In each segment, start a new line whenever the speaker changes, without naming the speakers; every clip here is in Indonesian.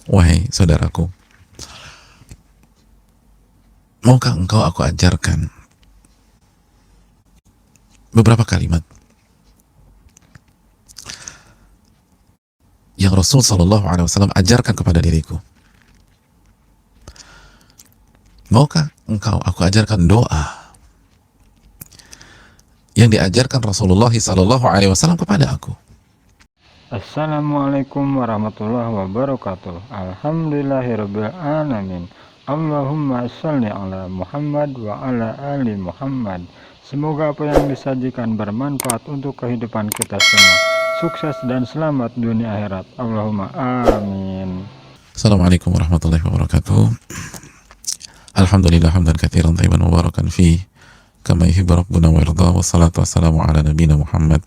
Wahai saudaraku, maukah engkau aku ajarkan beberapa kalimat yang Rasul Shallallahu Alaihi Wasallam ajarkan kepada diriku? Maukah engkau aku ajarkan doa yang diajarkan Rasulullah Shallallahu Alaihi Wasallam kepada aku?
Assalamualaikum warahmatullahi wabarakatuh. Alhamdulillahirabbil alamin. Allahumma shalli ala Muhammad wa ala ali Muhammad. Semoga apa yang disajikan bermanfaat untuk kehidupan kita semua. Sukses dan selamat dunia akhirat. Allahumma amin.
Assalamualaikum warahmatullahi wabarakatuh. Alhamdulillah hamdan katsiran thayyiban mubarakan fi kama yuhibbu rabbuna wa yarda, wassalatu wassalamu ala nabiyyina Muhammad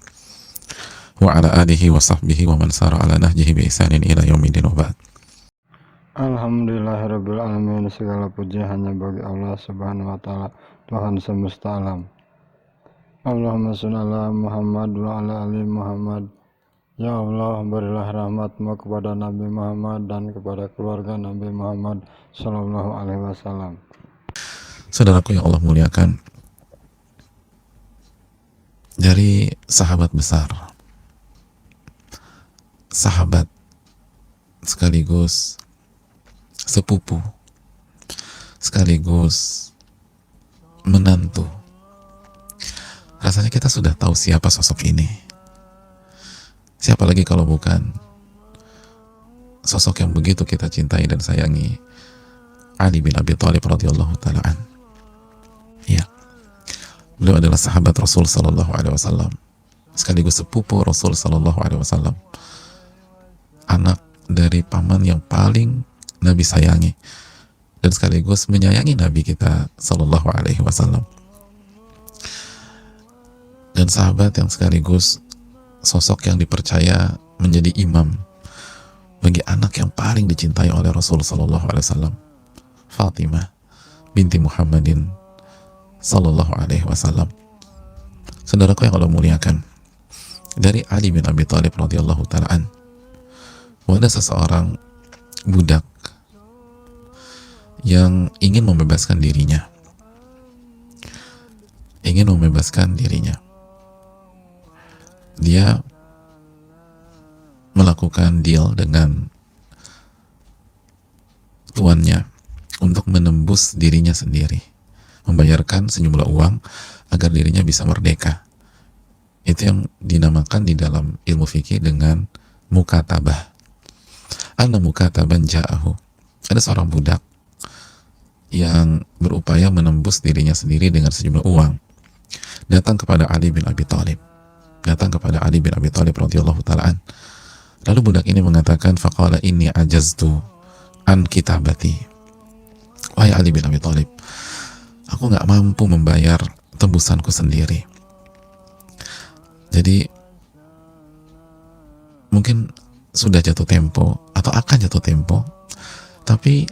wa ala alihi wa sahbihi wa man sara ala nahjihi bi ihsanin ila yaumiddin wa ba'd.
Alhamdulillahirabbil alamin. Segala puji hanya bagi Allah Subhanahu wa taala, Tuhan semesta alam. Allahumma sholli ala Muhammad wa ala ali Muhammad. Ya Allah, berilah rahmat-Mu kepada Nabi Muhammad dan kepada keluarga Nabi Muhammad Sallallahu Alaihi Wasallam.
Saudaraku yang Allah muliakan, dari sahabat besar, sahabat sekaligus sepupu, sekaligus menantu, rasanya kita sudah tahu siapa sosok ini. Siapa lagi kalau bukan sosok yang begitu kita cintai dan sayangi, Ali bin Abi Thalib radhiyallahu taala an. Ya, beliau adalah sahabat Rasul sallallahu alaihi wasallam, sekaligus sepupu Rasul sallallahu alaihi wasallam, anak dari paman yang paling Nabi sayangi dan sekaligus menyayangi Nabi kita sallallahu alaihi wasallam, dan sahabat yang sekaligus sosok yang dipercaya menjadi imam bagi anak yang paling dicintai oleh Rasul sallallahu alaihi wasallam, Fatimah binti Muhammadin sallallahu alaihi wasallam. Saudaraku yang Allah muliakan, dari Ali bin Abi Thalib radhiyallahu taala an, ada seseorang budak yang ingin membebaskan dirinya. Dia melakukan deal dengan tuannya untuk menembus dirinya sendiri, membayarkan sejumlah uang agar dirinya bisa merdeka. Itu yang dinamakan di dalam ilmu fikih dengan mukatabah. Anna mukataban ja'ahu. Ada seorang budak yang berupaya menembus dirinya sendiri dengan sejumlah uang, datang kepada Ali bin Abi Thalib radhiyallahu taala an. Lalu budak ini mengatakan, faqala inni ajaztu an kitabati. Wahai Ali bin Abi Thalib, aku nggak mampu membayar tebusanku sendiri. Jadi mungkin sudah jatuh tempo atau akan jatuh tempo, tapi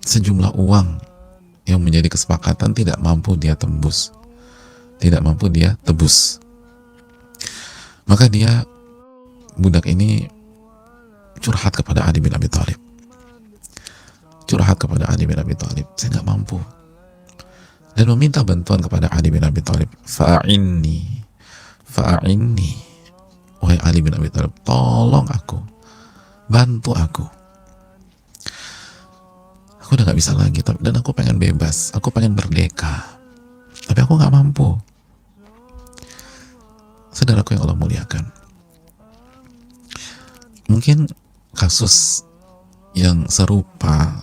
sejumlah uang yang menjadi kesepakatan tidak mampu dia tebus. Maka budak ini curhat kepada Ali bin Abi Thalib. Saya nggak mampu. Dan meminta bantuan kepada Ali bin Abi Thalib. Fa'inni. Wahai Ali bin Abi Thalib, tolong aku. Bantu aku. Aku udah gak bisa lagi, dan aku pengen bebas. Aku pengen merdeka. Tapi aku gak mampu. Saudaraku yang Allah muliakan, mungkin kasus yang serupa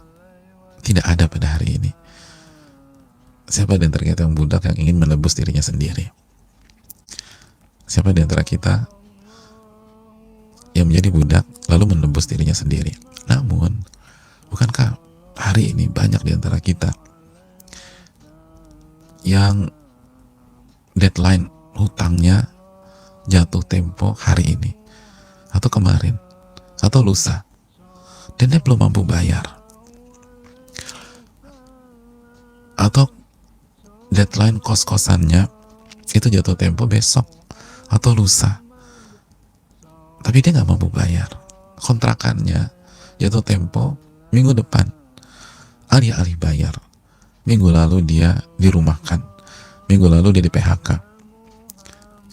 tidak ada pada hari ini. Siapa di antara kita yang budak yang ingin menebus dirinya sendiri? Siapa di antara kita yang menjadi budak lalu menebus dirinya sendiri? Namun, bukankah hari ini banyak di antara kita yang deadline hutangnya jatuh tempo hari ini atau kemarin atau lusa, dan dia belum mampu bayar, atau deadline kos-kosannya itu jatuh tempo besok atau lusa, tapi dia nggak mampu bayar kontrakannya, jatuh tempo minggu depan alih-alih bayar, minggu lalu dia dirumahkan, minggu lalu dia di PHK,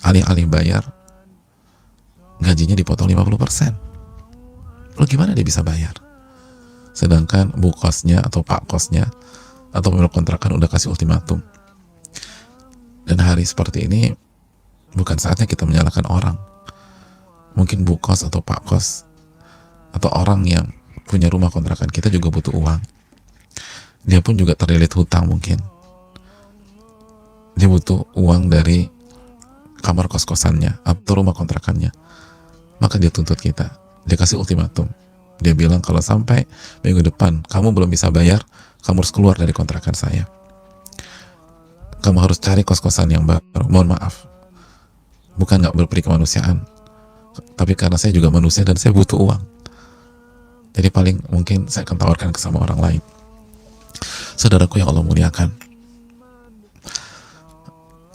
alih-alih bayar gajinya dipotong 50%. Lalu gimana dia bisa bayar? Sedangkan bu kosnya atau pak kosnya atau pemilik kontrakan udah kasih ultimatum. Dan hari seperti ini bukan saatnya kita menyalahkan orang. Mungkin bu kos atau pak kos atau orang yang punya rumah kontrakan kita juga butuh uang. Dia pun juga terlilit hutang mungkin. Dia butuh uang dari kamar kos-kosannya atau rumah kontrakannya. Maka dia tuntut kita. Dia kasih ultimatum. Dia bilang kalau sampai minggu depan kamu belum bisa bayar, kamu harus keluar dari kontrakan saya. Kamu harus cari kos-kosan yang baru. Mohon maaf, bukan nggak berperi kemanusiaan, tapi karena saya juga manusia dan saya butuh uang. Jadi paling mungkin saya akan tawarkan ke sama orang lain. Saudaraku yang Allah muliakan,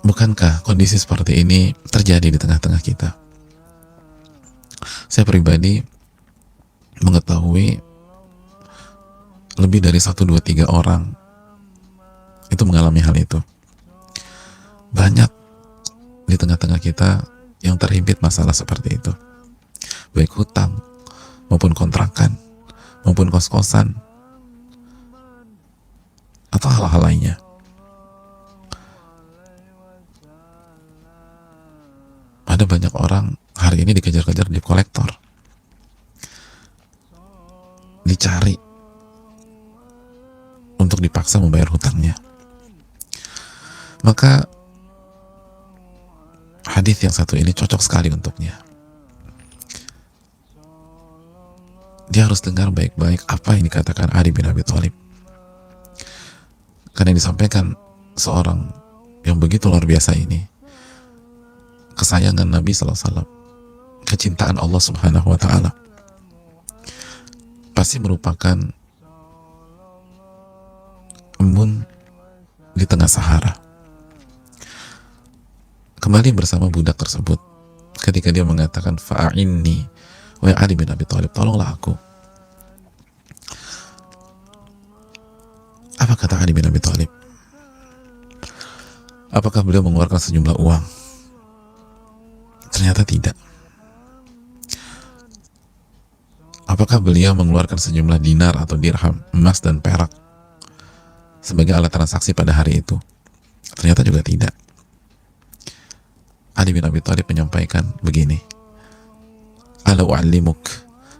bukankah kondisi seperti ini terjadi di tengah-tengah kita? Saya pribadi mengetahui lebih dari 1, 2, 3 orang itu mengalami hal itu. Banyak di tengah-tengah kita yang terhimpit masalah seperti itu, baik hutang maupun kontrakan maupun kos-kosan atau hal-hal lainnya. Ada banyak orang hari ini dikejar-kejar debt collector, dicari untuk dipaksa membayar hutangnya. Maka hadis yang satu ini cocok sekali untuknya. Dia harus dengar baik-baik apa yang dikatakan Ali bin Abi Thalib, karena yang disampaikan seorang yang begitu luar biasa ini, kesayangan Nabi SAW, kecintaan Allah Subhanahu wa Ta'ala, pasti merupakan embun di tengah Sahara. Kembali bersama budak tersebut ketika dia mengatakan fa'inni wa Ali bin Abi Thalib, tolonglah aku. Apa kata Ali bin Abi Thalib? Apakah beliau mengeluarkan sejumlah uang? Ternyata tidak. Apakah beliau mengeluarkan sejumlah dinar atau dirham, emas dan perak sebagai alat transaksi pada hari itu? Ternyata juga tidak. Ali bin Abi Thalib menyampaikan begini, ala u'allimuk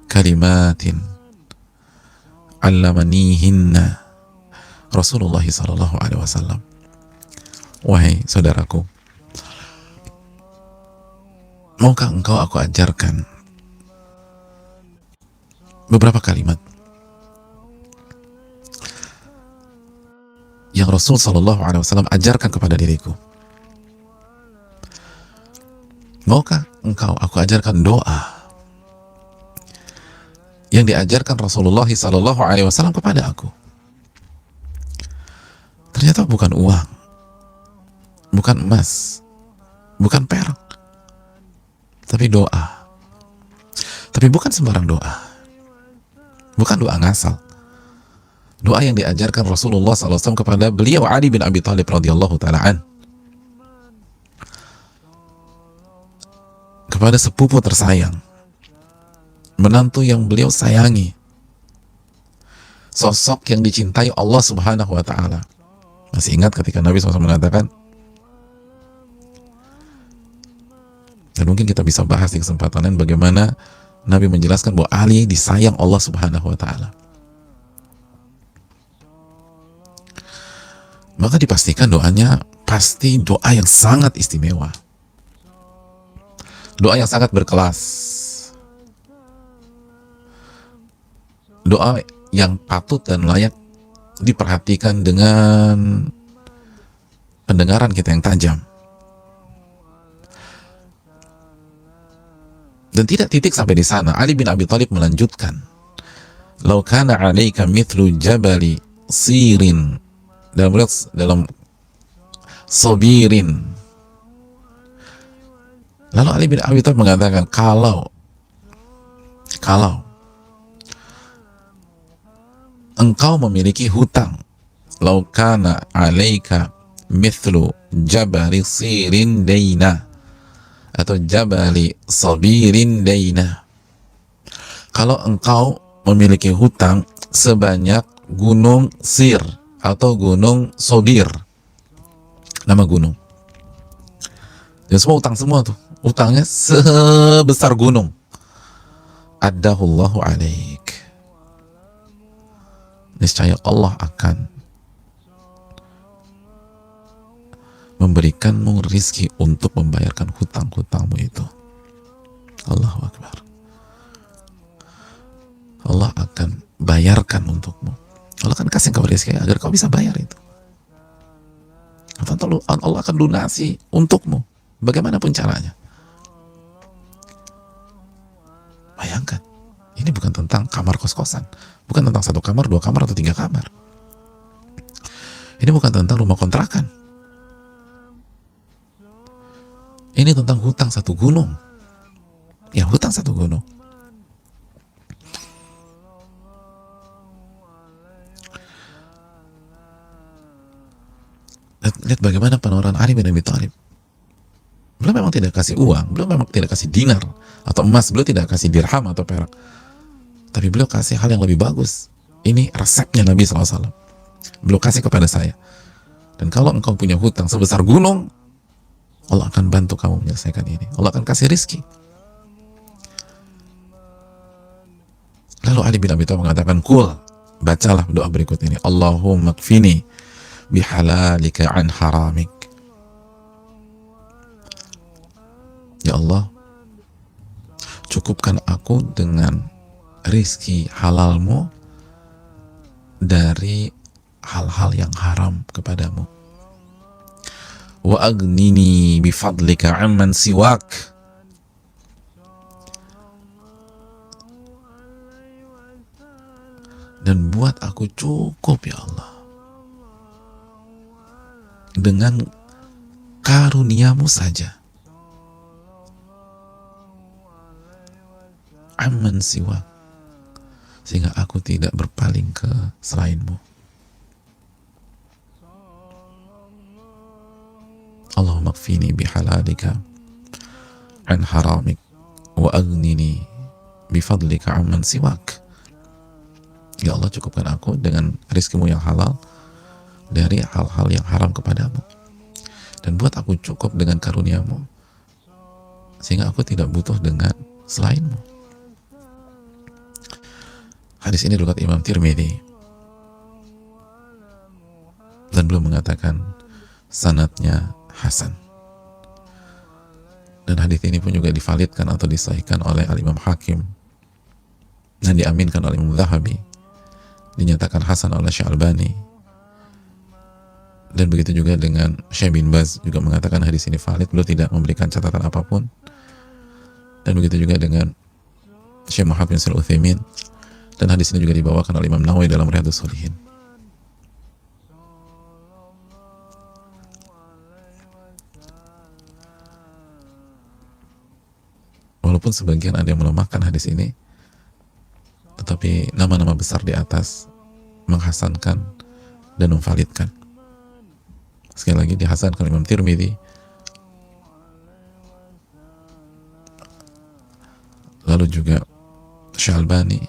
kalimatin 'allamanihinna Rasulullah sallallahu alaihi wasallam. Wahai saudaraku, maukah engkau aku ajarkan beberapa kalimat yang Rasul sallallahu alaihi wasallam ajarkan kepada diriku? Maukah engkau aku ajarkan doa yang diajarkan Rasulullah sallallahu alaihi wasallam kepada aku? Ternyata bukan uang, bukan emas, bukan perak, tapi doa. Tapi bukan sembarang doa, bukan doa ngasal. Doa yang diajarkan Rasulullah SAW kepada beliau Ali bin Abi Thalib radhiyallahu ta'ala an, kepada sepupu tersayang, menantu yang beliau sayangi, sosok yang dicintai Allah Subhanahu wa Ta'ala. Masih ingat ketika Nabi SAW mengatakan, dan mungkin kita bisa bahas di kesempatan lain bagaimana Nabi menjelaskan bahwa Ali disayang Allah Subhanahu wa Ta'ala. Maka dipastikan doanya pasti doa yang sangat istimewa, doa yang sangat berkelas, doa yang patut dan layak diperhatikan dengan pendengaran kita yang tajam. Dan tidak titik sampai di sana. Ali bin Abi Thalib melanjutkan, "Lau kana 'alaika mithlu jabali sirin," dalam sobirin. Lalu Ali bin Abi Thalib mengatakan, kalau engkau memiliki hutang, lau kana alaika mithlu jabari sirin daina, atau jabali sabirin daina, kalau engkau memiliki hutang sebanyak gunung Sir atau gunung Sobir, nama gunung. Dan semua utang semua tuh, utangnya sebesar gunung. Addahullahu alaik. Niscaya Allah akan memberikanmu rizki untuk membayarkan hutang-hutangmu itu. Allahu Akbar. Allah akan bayarkan untukmu. Allah akan kasih kau rizki agar kau bisa bayar itu. Allah akan lunasi untukmu, bagaimanapun caranya. Bayangkan, ini bukan tentang kamar kos-kosan, bukan tentang 1 kamar, 2 kamar, atau 3 kamar. Ini bukan tentang rumah kontrakan. Ini tentang hutang 1 gunung. Ya, hutang 1 gunung. Lihat bagaimana penolakan Ali bin Abi Thalib. Beliau memang tidak kasih uang, beliau memang tidak kasih dinar atau emas, beliau tidak kasih dirham atau perak, tapi beliau kasih hal yang lebih bagus. Ini resepnya Nabi SAW. Beliau kasih kepada saya. Dan kalau engkau punya hutang sebesar gunung, Allah akan bantu kamu menyelesaikan ini. Allah akan kasih rizki. Lalu Ali bin Abi Thalib mengatakan, "Qul," bacalah doa berikut ini, "Allahumma kfini bihalalika an haramik." Ya Allah, cukupkan aku dengan rizki halalmu dari hal-hal yang haram kepadamu. Wa aghnini bifadlika amman siwak. Dan buat aku cukup ya Allah dengan karuniamu saja. Amman siwak, sehingga aku tidak berpaling ke selainmu. Allahumma kfini bihalalika an haramik wa aghnini bifadlika amman siwak. Ya Allah, cukupkan aku dengan rizkimu yang halal dari hal-hal yang haram kepadamu, dan buat aku cukup dengan karuniamu sehingga aku tidak butuh dengan selainmu. Hadis ini riwayat Imam Tirmidzi, dan beliau mengatakan sanadnya hasan. Dan hadis ini pun juga divalidkan atau disahihkan oleh Al-Imam Hakim dan diaminkan oleh Imam Zahabi, dinyatakan hasan oleh Syalbani, dan begitu juga dengan Syekh bin Baz juga mengatakan hadis ini valid, beliau tidak memberikan catatan apapun. Dan begitu juga dengan Syekh Muhammad bin Shalih Al-Utsaimin, dan hadis ini juga dibawakan oleh Imam Nawawi dalam Riyadhus Shalihin. Walaupun sebagian ada yang melemahkan hadis ini, tetapi nama-nama besar di atas menghasankan dan memvalidkan. Sekali lagi, dihasankan Imam Tirmidzi, lalu juga Syalbani,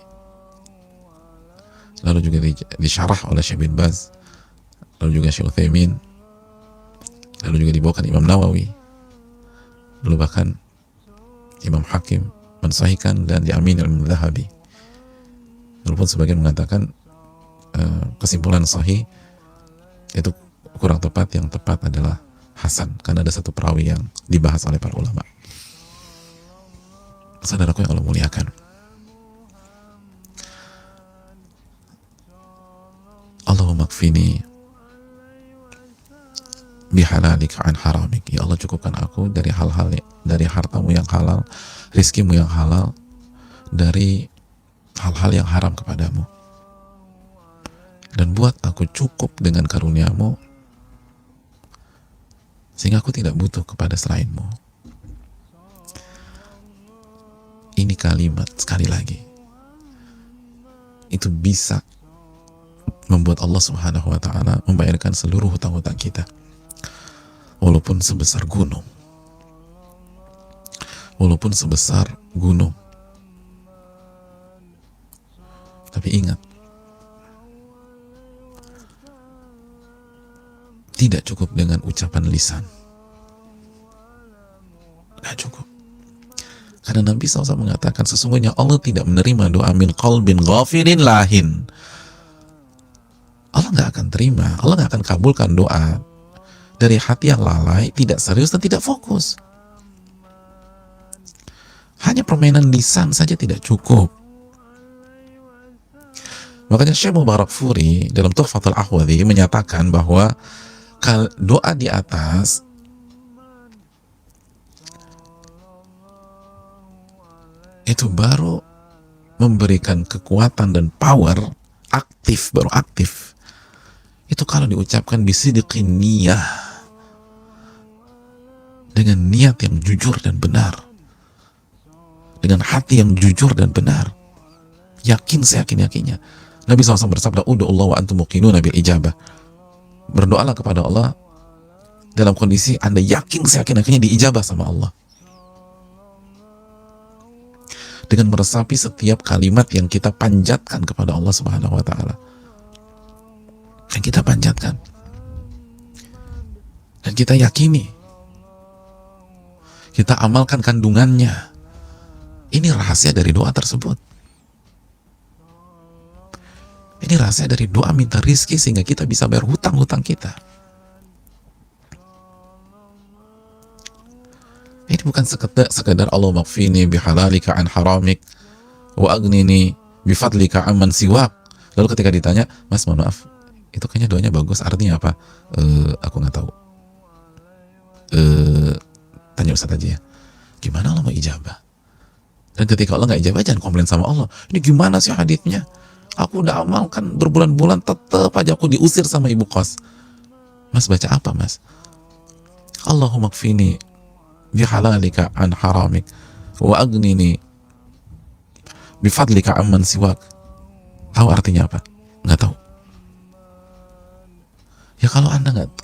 lalu juga disyarah oleh Syekh bin Baz, lalu juga Syekh Utsaimin, lalu juga dibawakan Imam Nawawi, lalu bahkan Imam Hakim mensahihkan dan diamini oleh Imam Zahabi. Walaupun sebagian mengatakan kesimpulan sahih itu kurang tepat, yang tepat adalah hasan, karena ada 1 perawi yang dibahas oleh para ulama. Saudaraku yang Allah muliakan, Allahumma kfini bihalalika an haramik. Ya Allah, cukupkan aku dari hal-hal, dari hartamu yang halal, rizkimu yang halal, dari hal-hal yang haram kepadamu, dan buat aku cukup dengan karuniamu sehingga aku tidak butuh kepada selainmu. Ini kalimat, sekali lagi, itu bisa membuat Allah Subhanahu wa taala membayarkan seluruh hutang-hutang kita, walaupun sebesar gunung. Walaupun sebesar gunung. Tapi ingat, tidak cukup dengan ucapan lisan. Tidak cukup. Karena Nabi SAW mengatakan sesungguhnya Allah tidak menerima doa min qalbin ghafirin lahin. Allah nggak akan terima, Allah nggak akan kabulkan doa dari hati yang lalai, tidak serius dan tidak fokus. Hanya permainan lisan saja tidak cukup. Makanya Syekh Mubarakfuri dalam Tuhfatul Ahwadhi menyatakan bahwa doa di atas itu baru memberikan kekuatan dan power aktif, baru aktif itu kalau diucapkan bisidqin niyah, dengan niat yang jujur dan benar, dengan hati yang jujur dan benar, yakin seyakin-yakinnya. Nabi SAW bersabda, "Ud'ullaha wa antum muqinuna bil ijabah." Berdoalah kepada Allah dalam kondisi Anda yakin seyakin-yakinnya diijabah sama Allah. Dengan meresapi setiap kalimat yang kita panjatkan kepada Allah Subhanahu wa taala. Yang kita panjatkan. Dan kita yakini. Kita amalkan kandungannya. Ini rahasia dari doa tersebut. Ini rahasia dari doa minta rizki sehingga kita bisa bayar hutang-hutang kita. Ini bukan sekedar Allah maghfini bihalalika an haramik wa agnini bifadlika amman siwak. Lalu ketika ditanya, "Mas, mohon maaf, itu kayaknya doanya bagus, artinya apa?" Aku nggak tahu. Tanya Ustaz aja ya. Gimana Allah mau ijabah? Dan ketika Allah nggak ijabah, jangan komplain sama Allah. Ini gimana sih haditsnya? Aku udah amalkan berbulan-bulan, tetap aja aku diusir sama ibu kos. Mas, baca apa, Mas? Allahumma kfini bihalalika an haramik wa agnini bifadlika amman siwak. Tahu artinya apa? Nggak tahu. Ya kalau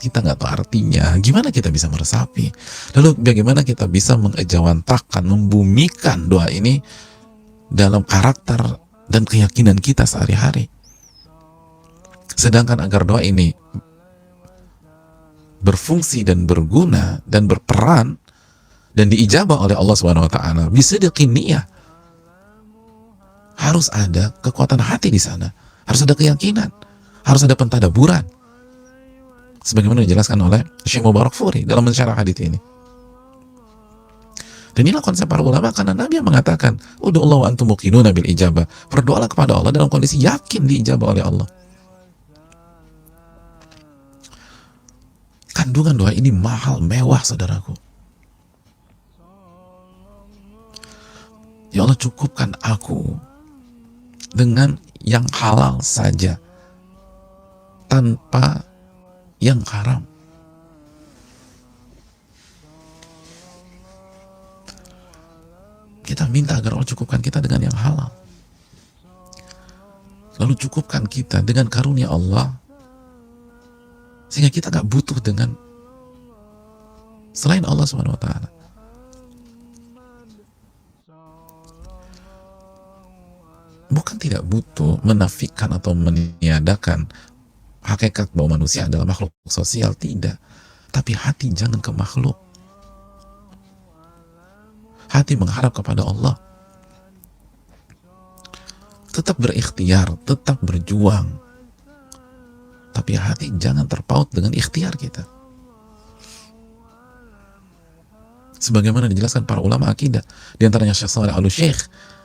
kita nggak tahu artinya, gimana kita bisa meresapi? Lalu bagaimana kita bisa mengejawantahkan, membumikan doa ini dalam karakter dan keyakinan kita sehari-hari? Sedangkan agar doa ini berfungsi dan berguna dan berperan dan diijabah oleh Allah Subhanahu wa taala, bisa niyah. Harus ada kekuatan hati di sana, harus ada keyakinan, harus ada pentadaburan. Sebagaimana dijelaskan oleh Syekh Mubarakfuri dalam mensyarah hadits ini. Dan inilah konsep para ulama, karena Nabi yang mengatakan, "Ud'ullaha wa antum muqinuna bil ijabah." Berdoalah kepada Allah dalam kondisi yakin diijabah oleh Allah. Kandungan doa ini mahal, mewah, saudaraku. Ya Allah, cukupkan aku dengan yang halal saja, tanpa yang haram. Kita minta agar Allah cukupkan kita dengan yang halal. Lalu cukupkan kita dengan karunia Allah, sehingga kita gak butuh dengan selain Allah Subhanahu wa taala. Bukan tidak butuh, menafikan atau meniadakan hakikat bahwa manusia adalah makhluk sosial, tidak. Tapi hati jangan ke makhluk. Hati mengharap kepada Allah. Tetap berikhtiar, tetap berjuang. Tapi hati jangan terpaut dengan ikhtiar kita. Sebagaimana dijelaskan para ulama akidah, di antaranya Syekh Shalih Al-Syekh,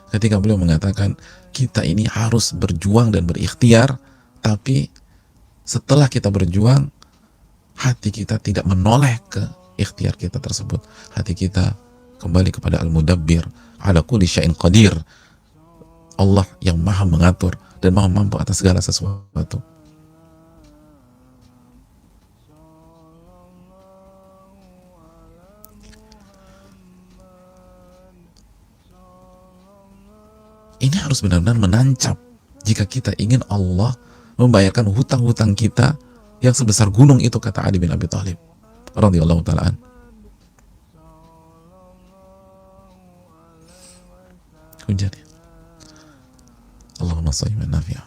ketika beliau mengatakan kita ini harus berjuang dan berikhtiar, tapi setelah kita berjuang, hati kita tidak menoleh ke ikhtiar kita tersebut. Hati kita kembali kepada Al-Mudabbir, ala kulli syai'in qadir. Allah yang maha mengatur dan maha mampu atas segala sesuatu. Ini harus benar-benar menancap jika kita ingin Allah membayarkan hutang-hutang kita yang sebesar gunung itu, kata Ali bin Abi Thalib radhiyallahu taala an. Hujan ya. Allahumma shayyiban nafi'a.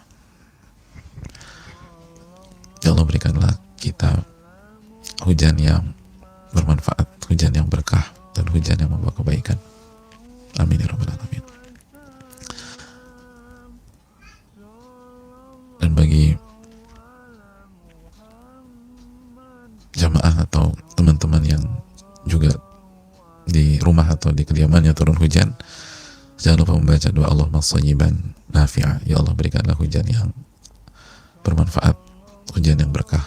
Ya Allah, berikanlah kita hujan yang bermanfaat, hujan yang berkah, dan hujan yang membawa kebaikan. Amin ya rabbal alamin. Dan bagi jamaah atau teman-teman yang juga di rumah atau di kediamannya turun hujan, jangan lupa membaca doa Allahumma shayyiban nafi'a. Ya Allah, berikanlah hujan yang bermanfaat, hujan yang berkah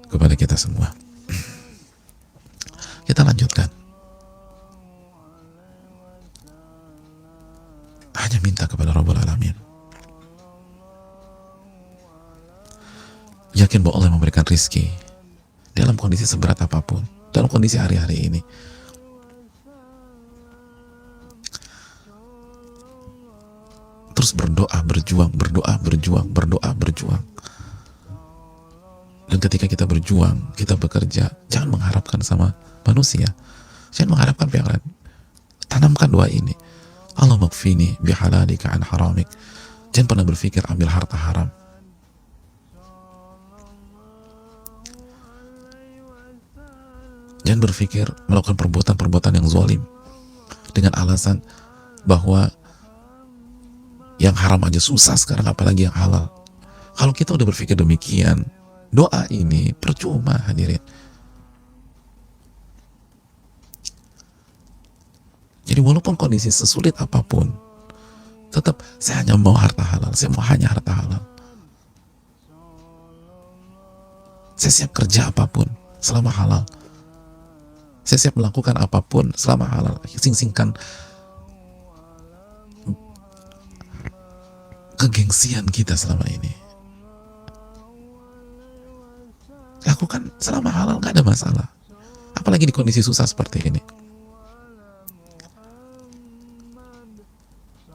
kepada kita semua. Kita lanjutkan. Hanya minta kepada Rabbul Alamin. Yakin bahwa Allah memberikan rizki dalam kondisi seberat apapun, dalam kondisi hari-hari ini. Terus berdoa, berjuang, berdoa, berjuang, berdoa, berjuang. Dan ketika kita berjuang, kita bekerja, jangan mengharapkan sama manusia, jangan mengharapkan pihak lain. Tanamkan doa ini, Allahumma kfini bihalalika an haramik. Jangan pernah berpikir ambil harta haram. Jangan berpikir melakukan perbuatan-perbuatan yang zalim dengan alasan bahwa yang haram aja susah sekarang, apalagi yang halal. Kalau kita udah berpikir demikian, doa ini percuma, hadirin. Jadi walaupun kondisi sesulit apapun, tetap saya hanya mau harta halal, saya mau hanya harta halal. Saya siap kerja apapun selama halal. Saya siap melakukan apapun selama halal. Sing-singkan kegengsian kita selama ini. Lakukan selama halal, gak ada masalah. Apalagi di kondisi susah seperti ini.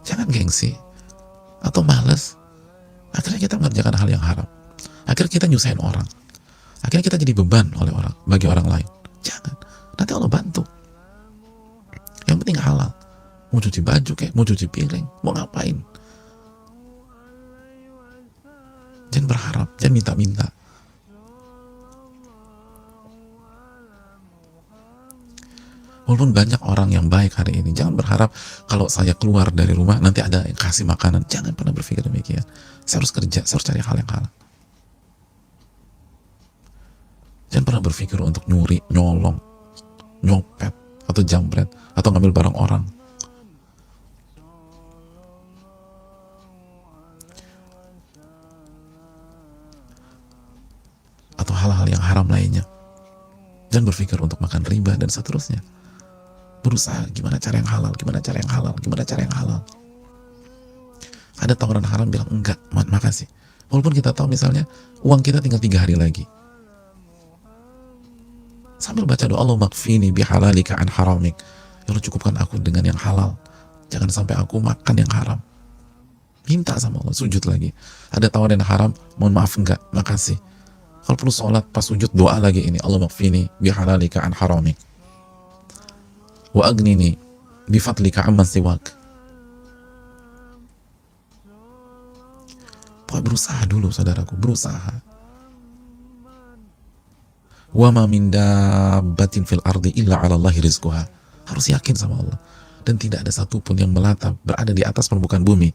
Jangan gengsi atau malas. Akhirnya kita mengerjakan hal yang haram. Akhirnya kita nyusahin orang. Akhirnya kita jadi beban oleh orang, bagi orang lain. Jangan. Nanti Allah bantu. Yang penting halal. Mau cuci baju kayak, mau cuci piring, mau ngapain. Jangan berharap, jangan minta-minta. Walaupun banyak orang yang baik hari ini, jangan berharap kalau saya keluar dari rumah nanti ada yang kasih makanan. Jangan pernah berpikir demikian. Saya harus kerja, saya harus cari hal yang halal. Jangan pernah berpikir untuk nyuri, nyolong, nyopet, atau jambret, atau ngambil barang orang. Atau hal-hal yang haram lainnya. Jangan berpikir untuk makan riba dan seterusnya. Berusaha gimana cara yang halal, gimana cara yang halal, gimana cara yang halal. Ada tawaran haram, bilang enggak, makasih. Walaupun kita tahu misalnya uang kita tinggal 3 hari lagi. Sambil baca doa Allahumma kfini bihalalika an haramik. Ya Allah, cukupkan aku dengan yang halal. Jangan sampai aku makan yang haram. Minta sama Allah, sujud lagi. Ada tawaran yang haram, mohon maaf enggak, makasih. Kalau perlu sholat pas sujud doa lagi ini, Allahumma kfini bihalalika an haramik. Wa agnini bifadlika amman siwak. Pokoknya berusaha dulu, saudaraku, berusaha. Wa ma min dabbatin fil ardi illa 'ala Allahi rizquha. Harus yakin sama Allah. Dan tidak ada satupun yang melata berada di atas permukaan bumi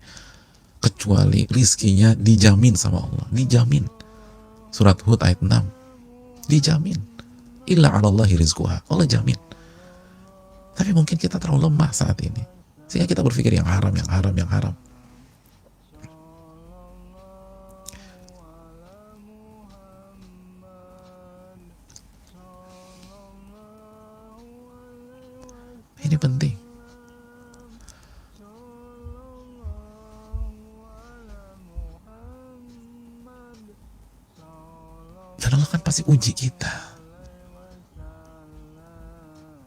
kecuali rizkinya dijamin sama Allah. Dijamin. Surat Hud ayat 6. Dijamin. Illa 'ala Allahi rizquha. Allah jamin. Tapi mungkin kita terlalu lemah saat ini, sehingga kita berpikir yang haram, yang haram, yang haram. Ini penting. Dan Allah kan pasti uji kita.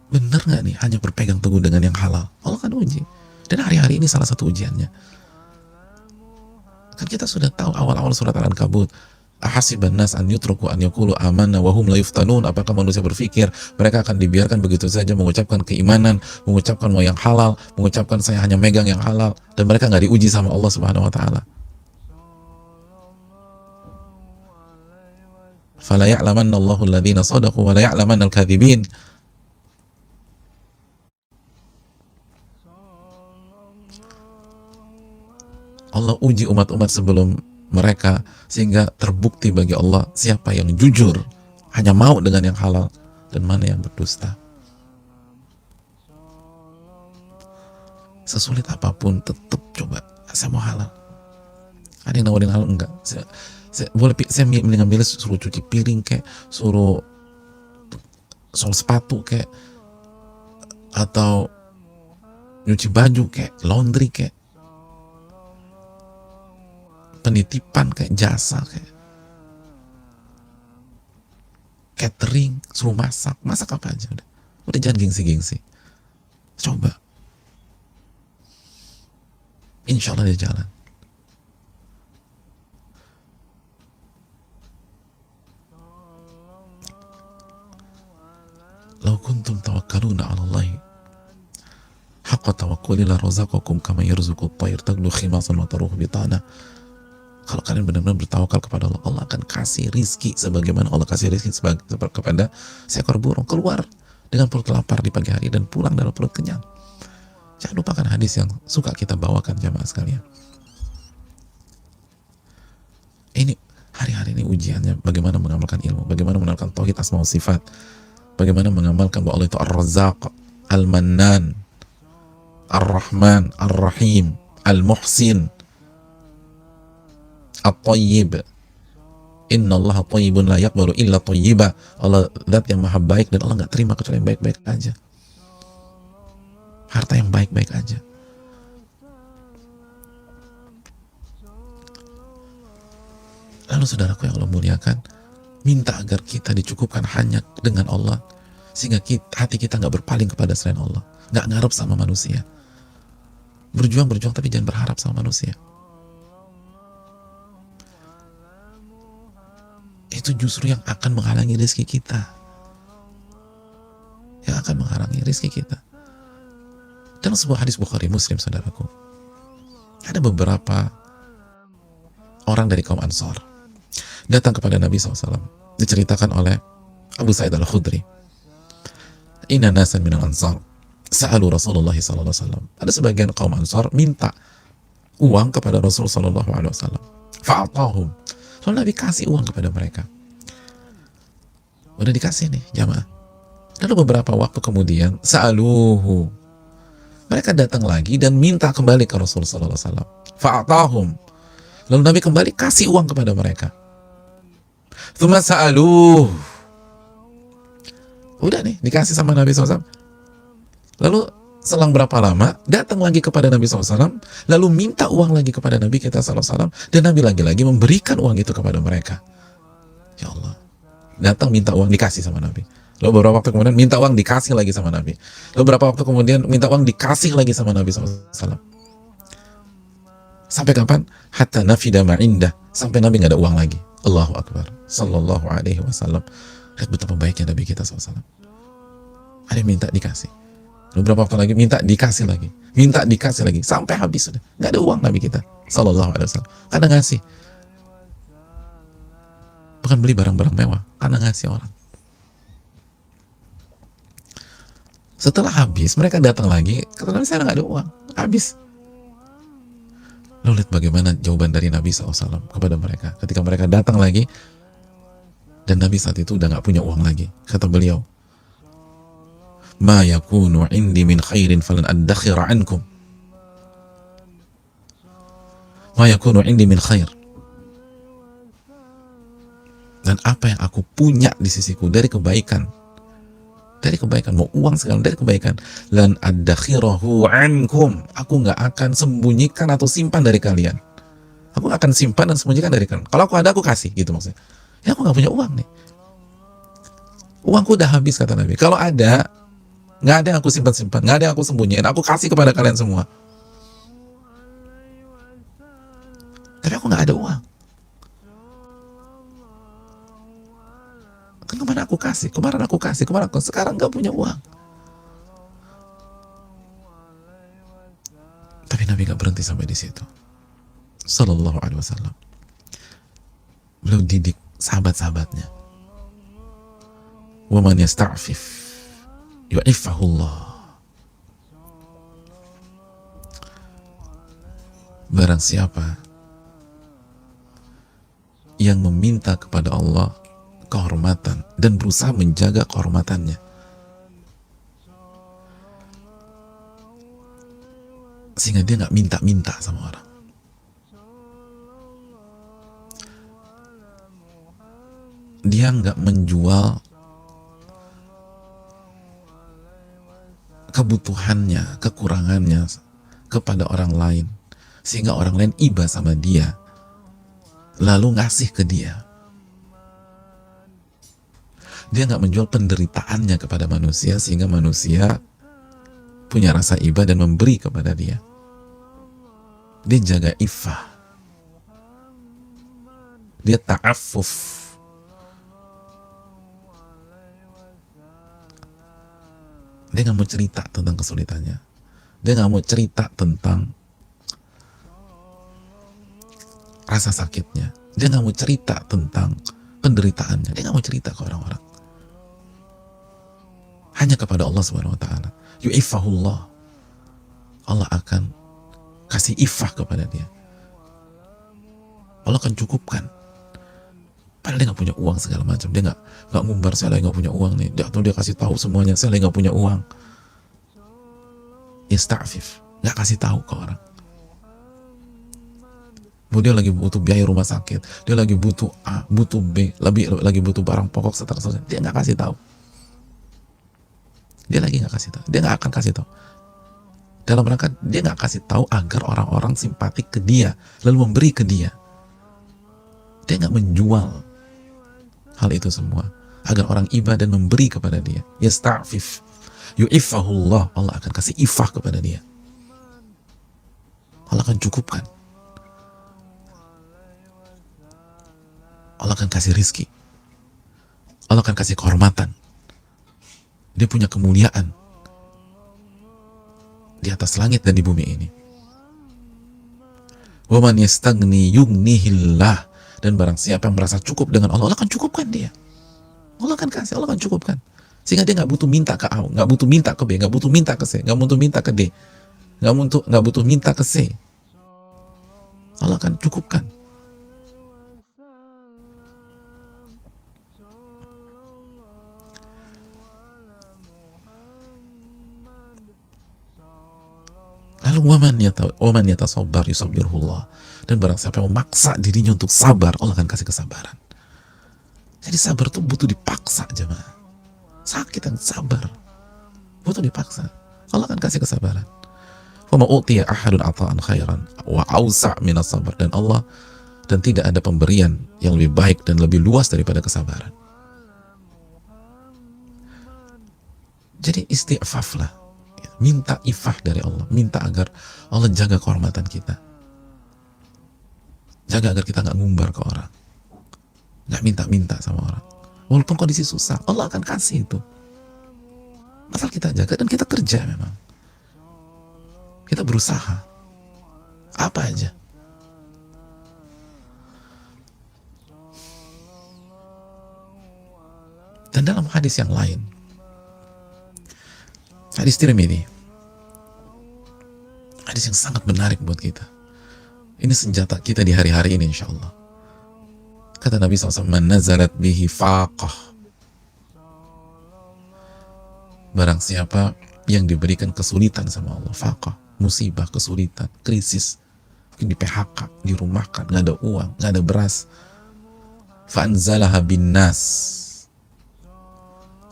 Bener gak nih hanya berpegang teguh dengan yang halal? Allah kan uji. Dan hari-hari ini salah satu ujiannya. Kan kita sudah tahu awal-awal surat Al-Ankabut, ahasiban nas an yutraku an yaqulu amanna wa hum la yuftanun. Apakah manusia berpikir mereka akan dibiarkan begitu saja mengucapkan keimanan, mengucapkan mau yang halal, mengucapkan saya hanya megang yang halal, dan mereka nggak diuji sama Allah Subhanahu wa taala. Fala ya'lamanna Allahu alladhina shadaqu wa la ya'lamanna al-kadhibin. Allah uji umat-umat sebelum mereka sehingga terbukti bagi Allah siapa yang jujur, hanya mau dengan yang halal, dan mana yang berdusta. Sesulit apapun tetap coba, saya mau halal. Ada yang nawarin halal? Enggak. Saya mendingan milih suruh cuci piring kayak, suruh sol sepatu kayak, atau nyuci baju kayak, laundry kayak, penitipan kayak, jasa kayak, catering, suruh masak apa aja, udah jangan gengsi-gengsi, coba, insya Allah dia jalan. Lau kuntum tawakkaluna 'ala Allahi haqqa tawakkuli la razaqakum kama yarzuqut tayr taghdu khimasan wa taruhu bitana. Kalau kalian benar-benar bertawakal kepada Allah, Allah akan kasih rizki sebagaimana Allah kasih rizki kepada seekor burung, keluar dengan perut lapar di pagi hari dan pulang dalam perut kenyang. Jangan lupakan hadis yang suka kita bawakan jamaah sekalian. Ini hari-hari ini ujiannya bagaimana mengamalkan ilmu, bagaimana mengenalkan tauhid asma wa sifat, bagaimana mengamalkan bahwa Allah itu Ar-Razzaq, Al-Mannan, Ar-Rahman, Ar-Rahim, Al-Muhsin, At-Tayyib. Inna Allah tayyibun la yaqbalu illa tayyiba. Allah zat yang maha baik dan Allah nggak terima kecuali yang baik-baik aja. Harta yang baik-baik aja. Lalu saudaraku yang Allah muliakan, minta agar kita dicukupkan hanya dengan Allah, sehingga hati kita nggak berpaling kepada selain Allah, nggak ngarep sama manusia. Berjuang tapi jangan berharap sama manusia. Itu justru yang akan menghalangi rezeki kita, yang akan menghalangi rezeki kita. Dalam sebuah hadis Bukhari Muslim, saudaraku, ada beberapa orang dari kaum Ansar datang kepada Nabi SAW. Diceritakan oleh Abu Sa'id Al-Khudri, inna nasan minal Ansar sa'alu Rasulullah SAW. Ada sebagian kaum Ansar minta uang kepada Rasul SAW. Fa'atahum. Lalu Nabi kasih uang kepada mereka. Udah dikasih nih jamaah. Lalu beberapa waktu kemudian sa'aluhu, mereka datang lagi dan minta kembali ke Rasul SAW. Fa'atahum. Lalu Nabi kembali kasih uang kepada mereka. Tsumma sa'aluh. Udah nih dikasih sama Nabi SAW. Lalu selang berapa lama datang lagi kepada Nabi SAW, lalu minta uang lagi kepada Nabi kita SAW, dan Nabi lagi-lagi memberikan uang itu kepada mereka. Ya Allah, datang minta uang dikasih sama Nabi. Lalu beberapa waktu kemudian minta uang dikasih lagi sama Nabi. Lalu beberapa waktu kemudian minta uang dikasih lagi sama Nabi SAW. Sampai kapan? Hatta nafida ma'indah, sampai Nabi nggak ada uang lagi. Allahu Akbar, Sallallahu Alaihi Wasallam. Lihat betapa baiknya Nabi kita SAW. Ada yang minta dikasih, beberapa waktu lagi minta dikasih lagi, minta dikasih lagi, sampai habis sudah. Nggak ada uang Nabi kita Sallallahu Alaihi Wasallam. Karena ngasih, bukan beli barang-barang mewah, karena ngasih orang. Setelah habis, mereka datang lagi, kata Nabi, saya nggak ada uang, habis. Lalu lihat bagaimana jawaban dari Nabi SAW kepada mereka ketika mereka datang lagi, dan Nabi saat itu udah nggak punya uang lagi. Kata beliau, ma yakunu indi min khairin falan addakhira ankum. Ma yakunu indi min khair. Dan apa yang aku punya di sisiku dari kebaikan, mau uang segala dari kebaikan, lan addakhirahu ankum, aku nggak akan sembunyikan atau simpan dari kalian. Aku akan simpan dan sembunyikan dari kalian. Kalau aku ada, aku kasih, gitu maksudnya. Ya aku nggak punya uang nih, uangku udah habis, kata Nabi. Kalau ada, nggak ada yang aku simpan-simpan, nggak ada yang aku sembunyiin, aku kasih kepada kalian semua. Tapi aku aku nggak ada uang. Kan kemarin aku kasih, sekarang nggak punya uang. Tapi Nabi nggak berhenti sampai di situ. Sallallahu alaihi wasallam. Beliau didik sahabat-sahabatnya. Wa man yasta'fif yu'ifahullah. Barang siapa yang meminta kepada Allah kehormatan dan berusaha menjaga kehormatannya, sehingga dia nggak minta-minta sama orang, dia nggak menjual kebutuhannya, kekurangannya kepada orang lain, sehingga orang lain iba sama dia, lalu ngasih ke dia. Dia nggak menjual penderitaannya kepada manusia, sehingga manusia punya rasa iba dan memberi kepada dia. Dia jaga iffah, dia ta'affuf. Dia nggak mau cerita tentang kesulitannya, dia nggak mau cerita tentang rasa sakitnya, dia nggak mau cerita tentang penderitaannya, dia nggak mau cerita ke orang-orang. Hanya kepada Allah Subhanahu wa Ta'ala. Yu'ifahullah, Allah akan kasih ifah kepada dia. Allah akan cukupkan. Padahal dia nggak punya uang segala macam, dia nggak ngumbar, saya lagi nggak punya uang nih, atau dia kasih tahu semuanya, saya lagi nggak punya uang. Yasta'fif, nggak kasih tahu ke orang. Dia lagi butuh biaya rumah sakit, dia lagi butuh A, butuh B, lagi butuh barang pokok seterusnya, dia nggak kasih tahu. Dia lagi nggak kasih tahu, dia nggak akan kasih tahu. Dalam rangka dia nggak kasih tahu agar orang-orang simpatik ke dia, lalu memberi ke dia. Dia nggak menjual hal itu semua agar orang iba dan memberi kepada dia. Yasta'fif, yu'ifahullah, Allah akan kasih ifah kepada dia. Allah akan cukupkan. Allah akan kasih rizki. Allah akan kasih kehormatan. Dia punya kemuliaan di atas langit dan di bumi ini. Wa man yastagni yughnihillah, dan barang siapa yang merasa cukup dengan Allah, Allah akan cukupkan dia. Allah akan kasih, Allah akan cukupkan. Sehingga dia nggak butuh minta ke A, nggak butuh minta ke B, nggak butuh minta ke C, nggak butuh minta ke D, nggak butuh minta ke C. Allah akan cukupkan. Lalu waman yatasabbar yusabbirullah, dan barang siapa yang memaksa dirinya untuk sabar, Allah akan kasih kesabaran. Jadi sabar itu butuh dipaksa, jemaah. Sakit yang sabar butuh dipaksa, Allah akan kasih kesabaran. Wa ma utiya ahadun ata'an khairan wa awsa' minas sabar, dan tidak ada pemberian yang lebih baik dan lebih luas daripada kesabaran. Jadi istighfaflah, minta ifah dari Allah, minta agar Allah jaga kehormatan kita, jaga agar kita nggak ngumbar ke orang, nggak minta-minta sama orang, walaupun kondisi susah, Allah akan kasih itu, asal kita jaga dan kita kerja. Memang kita berusaha apa aja. Dan dalam hadis yang lain, hadis Tirmidzi, hadis yang sangat menarik buat kita. Ini senjata kita di hari-hari ini, insya Allah. Kata Nabi SAW, man nazalat bihi faqah, barang siapa yang diberikan kesulitan sama Allah, faqah, musibah, kesulitan, krisis, mungkin di PHK, dirumahkan, nggak ada uang, nggak ada beras, fa'anzalaha bin nas,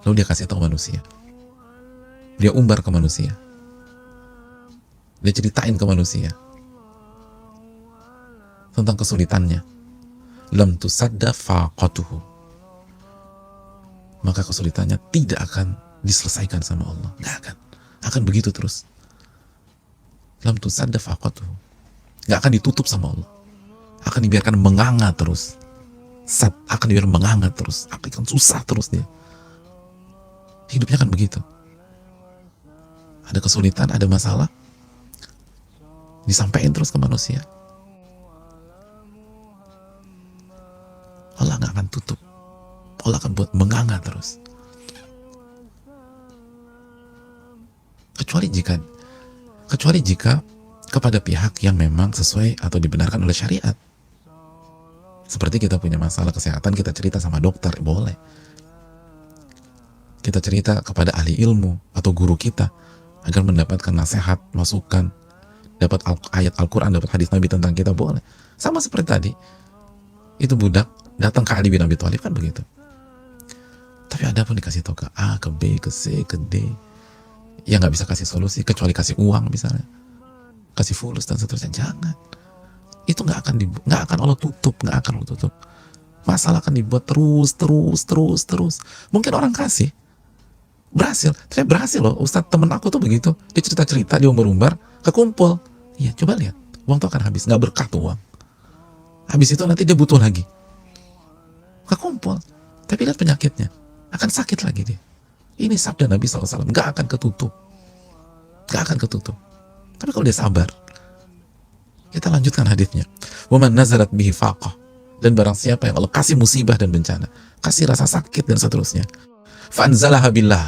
lalu dia kasih tahu manusia, dia umbar ke manusia, dia ceritain ke manusia tentang kesulitannya, lam tusadda faqatuhu, maka kesulitannya tidak akan diselesaikan sama Allah, nggak akan begitu terus. Lam tusadda faqatuhu, nggak akan ditutup sama Allah, akan dibiarkan menganga terus, akan dibiarkan menganga terus, akan susah terus dia. Hidupnya kan begitu. Ada kesulitan, ada masalah, disampaikan terus ke manusia. Allah nggak akan tutup. Allah akan buat menganga terus. Kecuali jika kepada pihak yang memang sesuai atau dibenarkan oleh syariat. Seperti kita punya masalah kesehatan, kita cerita sama dokter, boleh. Kita cerita kepada ahli ilmu atau guru kita agar mendapatkan nasihat, masukan, dapat ayat Al-Quran, dapat hadis Nabi tentang kita, boleh. Sama seperti tadi, itu budak datang ke Ali bin Abi Thalib kan begitu. Tapi ada pun dikasih tahu ke A, ke B, ke C, ke D, ya nggak bisa kasih solusi kecuali kasih uang misalnya, kasih fulus dan seterusnya. Jangan. Itu nggak akan Allah tutup, nggak akan Allah tutup. Masalah akan dibuat terus. Mungkin orang kasih berhasil loh. Ustadz temen aku tuh begitu, dia cerita dia umbar kekumpul. Iya, coba lihat, uang tuh akan habis, nggak berkah tuh uang. Habis itu nanti dia butuh lagi, kekumpul. Tapi lihat penyakitnya, akan sakit lagi dia. Ini sabda Nabi SAW, nggak akan ketutup. Tapi kalau dia sabar, kita lanjutkan hadisnya. Waman nazarat bihi faqah, dan barang siapa yang Allah kasih musibah dan bencana, kasih rasa sakit dan seterusnya, fa'anzalaha billah,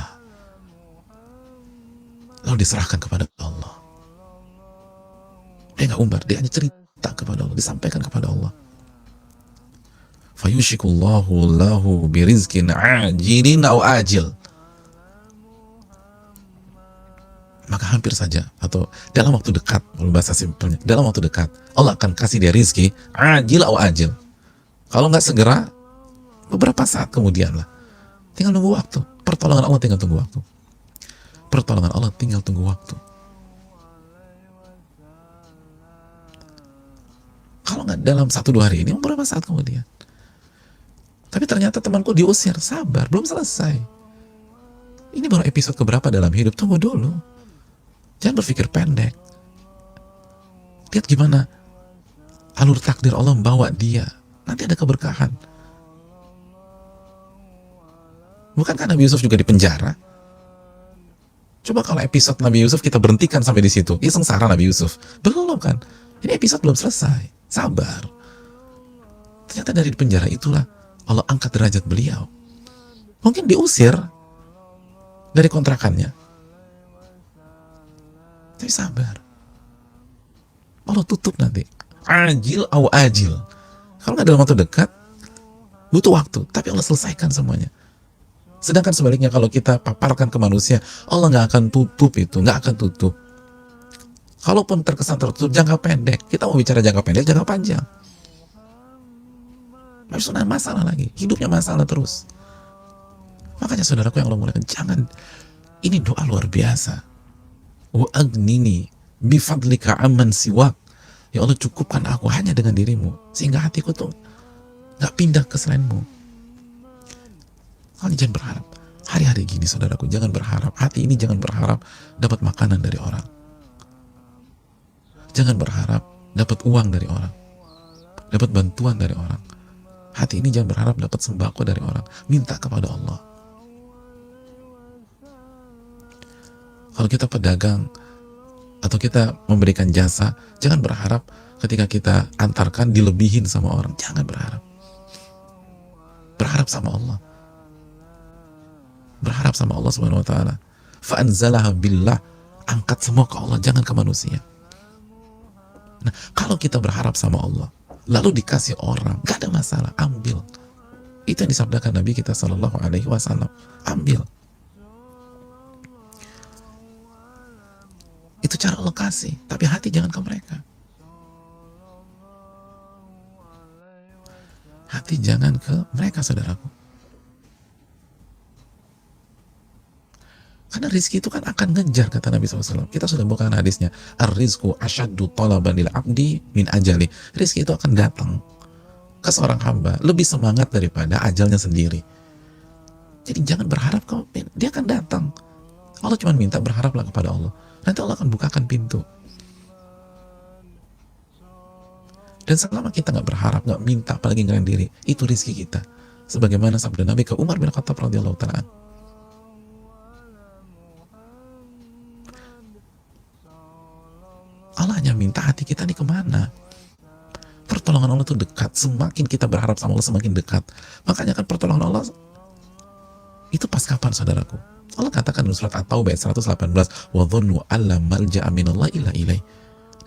lalu diserahkan kepada Allah. Dia nggak umbar, dia hanya cerita kepada Allah, disampaikan kepada Allah. Fayushikullahu lahu birizkin ajilin au ajil, maka hampir saja atau dalam waktu dekat, kalau bahasa simpelnya, dalam waktu dekat Allah akan kasih dia rizki ajil au ajil. Kalau nggak segera, beberapa saat kemudian lah. Tinggal nunggu waktu. Pertolongan Allah tinggal tunggu waktu. Kalau nggak dalam 1-2 hari ini, beberapa saat kemudian. Tapi ternyata temanku diusir, sabar, belum selesai. Ini baru episode keberapa dalam hidup, tunggu dulu. Jangan berpikir pendek. Lihat gimana alur takdir Allah membawa dia. Nanti ada keberkahan. Bukankah Nabi Yusuf juga di penjara? Coba kalau episode Nabi Yusuf kita berhentikan sampai di situ, ya sengsara Nabi Yusuf. Belum kan? Ini episode belum selesai. Sabar. Ternyata dari penjara itulah Allah angkat derajat beliau. Mungkin diusir dari kontrakannya, tapi sabar. Allah tutup nanti. Ajil au ajil. Kalau nggak dalam waktu dekat, butuh waktu. Tapi Allah selesaikan semuanya. Sedangkan sebaliknya kalau kita paparkan ke manusia, Allah nggak akan tutup itu, nggak akan tutup. Kalaupun terkesan tertutup, jangka pendek. Kita mau bicara jangka pendek, jangka panjang. Habis itu masalah lagi, hidupnya masalah terus. Makanya saudaraku yang Allah muliakan, jangan. Ini doa luar biasa. Wa agnini bifadlika amman siwak. Ya Allah, cukupkan aku hanya dengan dirimu, sehingga hatiku tuh nggak pindah ke selainmu. Kalian jangan berharap hari-hari gini, saudaraku, jangan berharap, hati ini jangan berharap dapat makanan dari orang, jangan berharap dapat uang dari orang, dapat bantuan dari orang. Hati ini jangan berharap dapat sembako dari orang. Minta kepada Allah. Kalau kita pedagang atau kita memberikan jasa, jangan berharap ketika kita antarkan dilebihin sama orang. Jangan berharap. Berharap sama Allah. Berharap sama Allah Subhanahu wa taala. Fa'anzalaha billah, angkat semua ke Allah, jangan ke manusia. Nah, kalau kita berharap sama Allah, lalu dikasih orang, gak ada masalah, ambil. Itu yang disabdakan Nabi kita Sallallahu Alaihi Wasallam, ambil. Itu cara Allah kasih, tapi hati jangan ke mereka. Hati jangan ke mereka, saudaraku. Karena rizki itu kan akan ngejar, kata Nabi SAW. Kita sudah bukan hadisnya. Ar-rizku asyaddu talaban lil abdi min ajali. Rizki itu akan datang ke seorang hamba lebih semangat daripada ajalnya sendiri. Jadi jangan berharap dia akan datang. Allah cuma minta berharaplah kepada Allah. Nanti Allah akan bukakan pintu. Dan selama kita nggak berharap, nggak minta, apalagi ngerendah diri, itu rizki kita. Sebagaimana sabda Nabi ke Umar bin Khattab radhiyallahu taala, Allah hanya minta hati kita nih kemana. Pertolongan Allah itu dekat. Semakin kita berharap sama Allah, semakin dekat. Makanya kan pertolongan Allah itu pas kapan, saudaraku? Allah katakan dalam surat At-Taubah ayat 118, wa dhannu alla malja'a minallahi illa ilaih.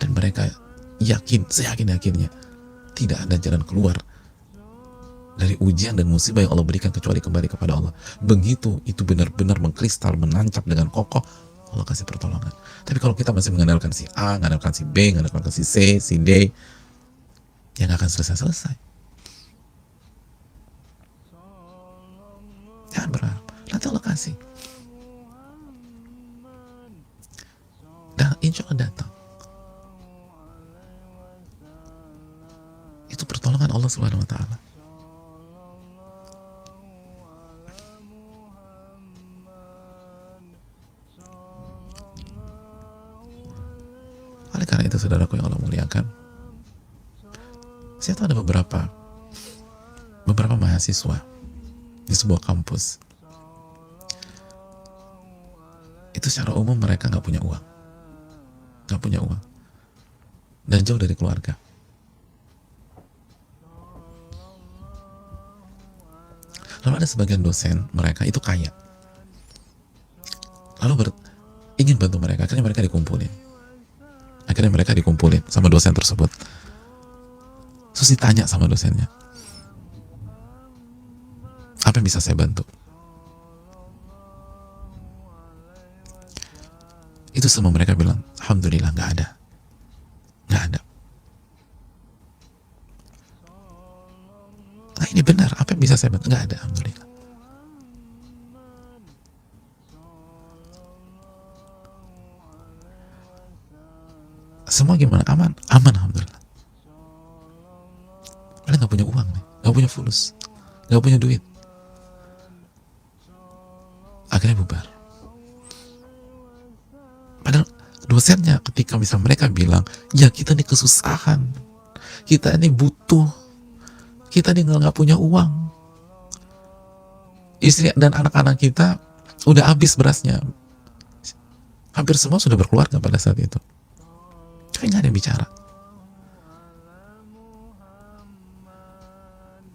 Dan mereka yakin, seyakin-yakinnya, tidak ada jalan keluar dari ujian dan musibah yang Allah berikan kecuali kembali kepada Allah. Begitu itu benar-benar mengkristal, menancap dengan kokoh, Allah kasih pertolongan. Tapi kalau kita masih mengandalkan si A, mengandalkan si B, mengandalkan si C, si D, ya nggak akan selesai-selesai. Jangan berharap, nanti Allah kasih. Dan insya Allah datang. Itu pertolongan Allah Subhanahu wa Ta'ala. Oleh karena itu, saudaraku yang Allah muliakan, saya tahu ada beberapa mahasiswa di sebuah kampus. Itu secara umum mereka nggak punya uang, dan jauh dari keluarga. Lalu ada sebagian dosen mereka itu kaya, lalu ingin bantu mereka. Akhirnya mereka dikumpulin sama dosen tersebut. Terus ditanya sama dosennya, apa yang bisa saya bantu? Itu semua mereka bilang, alhamdulillah nggak ada. Nah, ini benar, apa yang bisa saya bantu? Nggak ada, alhamdulillah. Semua gimana? Aman, alhamdulillah. Padahal nggak punya uang nih, nggak punya fulus, nggak punya duit. Akhirnya bubar. Padahal dosennya ketika misal mereka bilang, ya kita ini kesusahan, kita ini butuh, kita ini nggak punya uang, istri dan anak-anak kita udah habis berasnya, hampir semua sudah berkeluarga pada saat itu, tapi nggak ada yang bicara.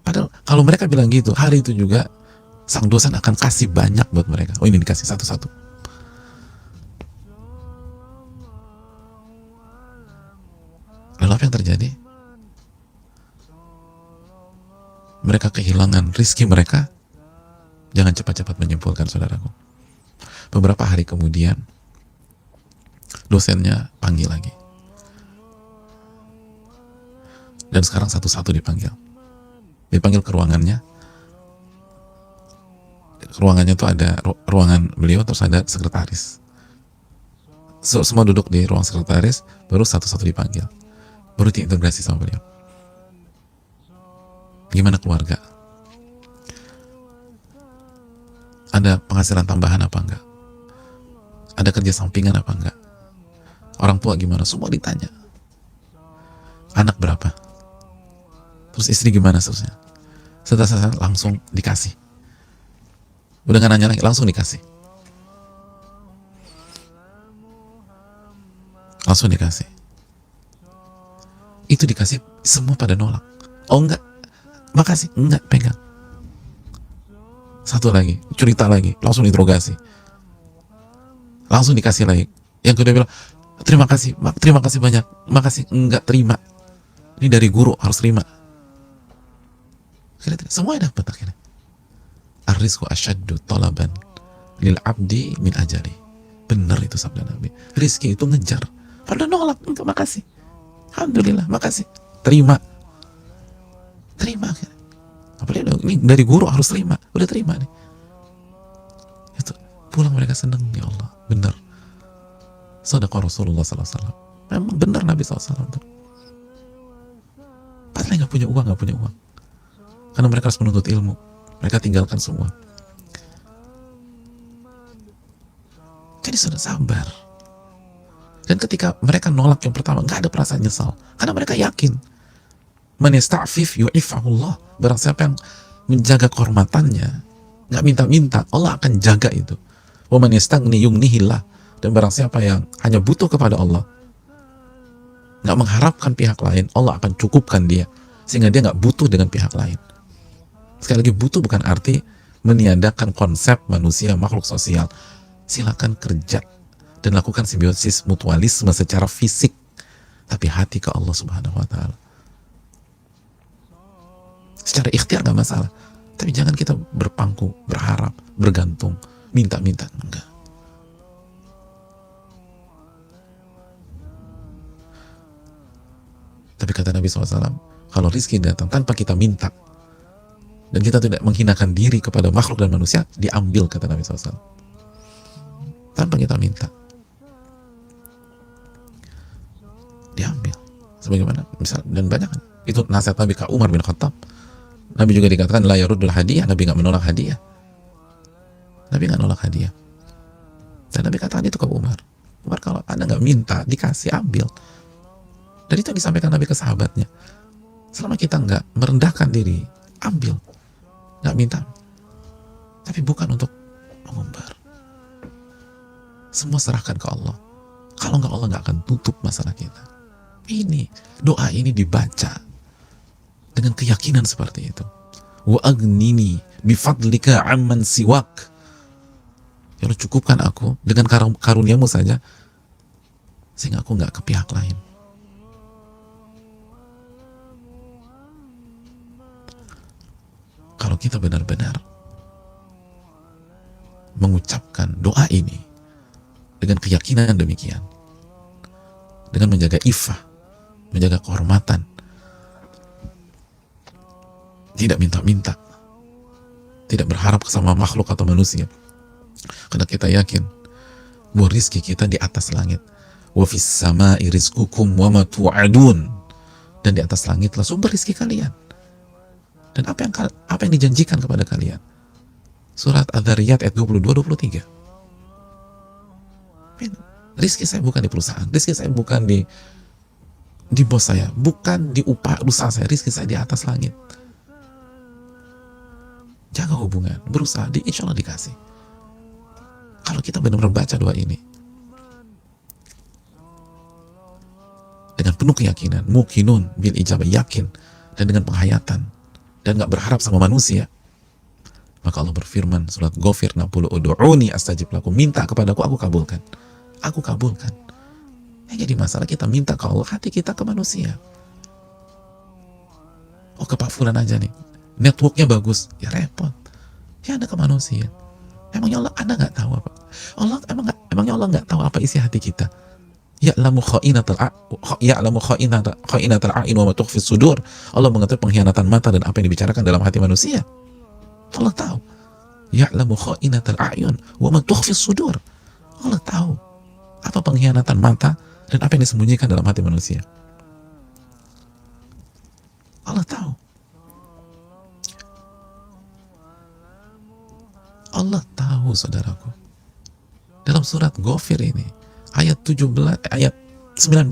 Padahal kalau mereka bilang gitu, hari itu juga sang dosen akan kasih banyak buat mereka. Oh, ini dikasih satu-satu. Lalu apa yang terjadi? Mereka kehilangan rizki mereka. Jangan cepat-cepat menyimpulkan, saudaraku. Beberapa hari kemudian dosennya panggil lagi, dan sekarang satu-satu dipanggil ke ruangannya. Ruangannya tuh ada ruangan beliau, terus ada sekretaris. Semua duduk di ruang sekretaris, baru satu-satu dipanggil, baru diintegrasi sama beliau. Gimana keluarga? Ada penghasilan tambahan apa enggak? Ada kerja sampingan apa enggak? Orang tua gimana? Semua ditanya. Anak berapa? Terus istri gimana seterusnya? Setelah langsung dikasih. Udah gak nanya lagi, langsung dikasih. Langsung dikasih. Itu dikasih, semua pada nolak. Oh enggak, makasih, enggak, pegang. Satu lagi, cerita lagi, langsung interogasi. Langsung dikasih lagi. Yang kedua bilang, terima kasih banyak, makasih, enggak, terima. Ini dari guru, harus terima. Semuanya dapat akhirnya. Ar-rizqu asyaddu talaban lil abdi min ajali. Benar itu sabda Nabi. Rizki itu ngejar. Padahal nolak, enggak, makasih. Alhamdulillah, makasih. Terima akhirnya. Apalagi ini dari guru harus terima. Udah terima nih. Itu pulang mereka seneng, ya Allah. Benar. Shadaqah Rasulullah SAW. Memang benar Nabi SAW. Padahal nggak punya uang. Karena mereka harus menuntut ilmu. Mereka tinggalkan semua. Jadi sudah sabar. Dan ketika mereka nolak yang pertama, nggak ada perasaan nyesal. Karena mereka yakin Man yasta'fif yu'ifahullah. Barang siapa yang menjaga kehormatannya, nggak minta-minta, Allah akan jaga itu. Wa man yastaghni yughnihillah. Dan barang siapa yang hanya butuh kepada Allah, nggak mengharapkan pihak lain, Allah akan cukupkan dia, sehingga dia nggak butuh dengan pihak lain. Sekali lagi, butuh bukan arti meniadakan konsep manusia makhluk sosial. Silakan kerja dan lakukan simbiosis mutualisme secara fisik, tapi hati ke Allah Subhanahu wa Ta'ala. Secara ikhtiar nggak masalah, tapi jangan kita berpangku, berharap, bergantung, minta-minta, enggak. Tapi kata Nabi SAW, kalau rizki datang tanpa kita minta, dan kita tidak menghinakan diri kepada makhluk dan manusia, diambil, kata Nabi SAW, tanpa kita minta, diambil. Sebagaimana misal, dan banyak itu nasihat Nabi ke Umar bin Khattab. Nabi juga dikatakan la yaruddul hadiah, Nabi nggak menolak hadiah. Nabi nggak nolak hadiah. Dan Nabi katakan itu ke Umar. Umar, kalau Anda nggak minta, dikasih, ambil. Dan itu yang disampaikan Nabi ke sahabatnya. Selama kita nggak merendahkan diri, ambil. Nggak minta. Tapi bukan untuk mengumbar. Semua serahkan ke Allah. Kalau nggak, Allah nggak akan tutup masalah kita. Ini, doa ini dibaca dengan keyakinan seperti itu. Wa aghnini bifadlika amman siwak. Ya Allah, cukupkan aku dengan karuniamu saja, sehingga aku nggak ke pihak lain. Kalau kita benar-benar mengucapkan doa ini dengan keyakinan demikian, dengan menjaga iffah, menjaga kehormatan, tidak minta-minta, tidak berharap sama makhluk atau manusia, karena kita yakin bahwa rizki kita di atas langit. Wa fis sama'i rizqukum wa ma tu'adun. Dan di atas langitlah sumber rizki kalian, dan apa yang dijanjikan kepada kalian. Surat Adz-Dzariyat ayat 22-23. Rizki saya bukan di perusahaan, rizki saya bukan di bos saya, bukan di upah usaha saya, rizki saya di atas langit. Jaga hubungan, berusaha, insya Allah dikasih. Kalau kita benar-benar baca doa ini dengan penuh keyakinan, muqinun bil ijabah, yakin, dan dengan penghayatan, dan gak berharap sama manusia, maka Allah berfirman surat Ghafir 60, ud'uni astajib lakum, minta kepadaku, aku kabulkan. Aku kabulkan. Yang jadi masalah, kita minta ke Allah, hati kita ke manusia. Oh, ke Pak Fulan aja nih, networknya bagus, ya repot. Ya Anda ke manusia. Emangnya Allah, Anda nggak tahu apa? Emangnya Allah nggak tahu apa isi hati kita? Ya'lamu kha'inatal a'yun wa ma tukhfi sudur. Allah mengetahui pengkhianatan mata dan apa yang dibicarakan dalam hati manusia. Allah tahu. Ya'lamu kha'inatal a'yun wa ma tukhfi sudur. Allah tahu apa pengkhianatan mata dan apa yang disembunyikan dalam hati manusia. Allah tahu. Allah tahu, saudaraku. Dalam surat Ghafir ini, ayat 19, ayat 19.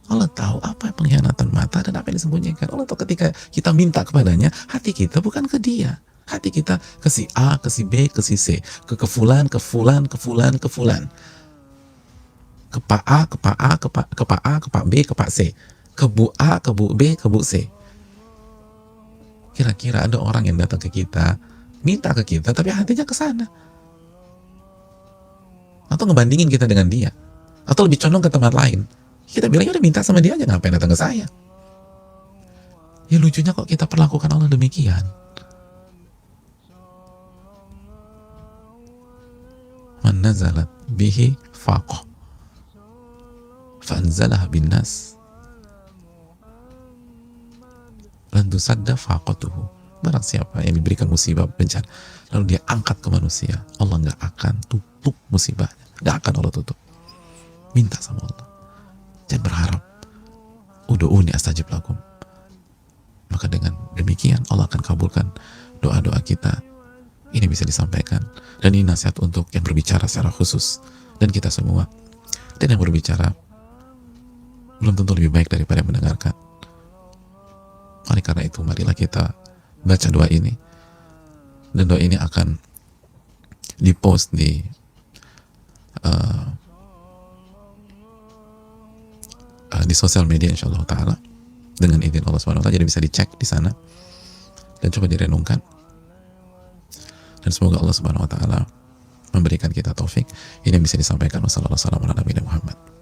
Allah tahu apa pengkhianatan mata dan apa yang disembunyikan. Allah tahu ketika kita minta kepadanya, hati kita bukan ke dia. Hati kita ke si A, ke si B, ke si C, ke fulan, ke fulan, ke fulan, ke fulan. Ke Pak A, ke Pak A, ke Pak A, ke Pak B, ke Pak C. Ke Bu A, ke Bu B, ke Bu C. Kira-kira ada orang yang datang ke kita, minta ke kita, tapi hatinya ke sana. Atau ngebandingin kita dengan dia. Atau lebih condong ke tempat lain. Kita bilang, ya udah minta sama dia aja, ngapain datang ke saya? Ya lucunya kok kita perlakukan Allah demikian. Man nazalat bihi faqah fa'anzalah bin nas lan tusadda faqatuhu. Barang siapa yang diberikan musibah, bencana, lalu dia angkat ke manusia, Allah nggak akan tutup musibahnya, nggak akan Allah tutup. Minta sama Allah, jangan berharap ud'uni astajib lakum. Maka dengan demikian Allah akan kabulkan doa-doa kita. Ini bisa disampaikan, dan ini nasihat untuk yang berbicara secara khusus dan kita semua, dan yang berbicara belum tentu lebih baik daripada mendengarkan. Oleh karena itu, marilah kita baca doa ini, dan doa ini akan dipost di sosial media insyaallah taala dengan izin Allah Subhanahu wa taala, jadi bisa dicek di sana dan coba direnungkan, dan semoga Allah Subhanahu wa taala memberikan kita taufik. Ini yang bisa disampaikan. Wassalamualaikum warahmatullahi wabarakatuh.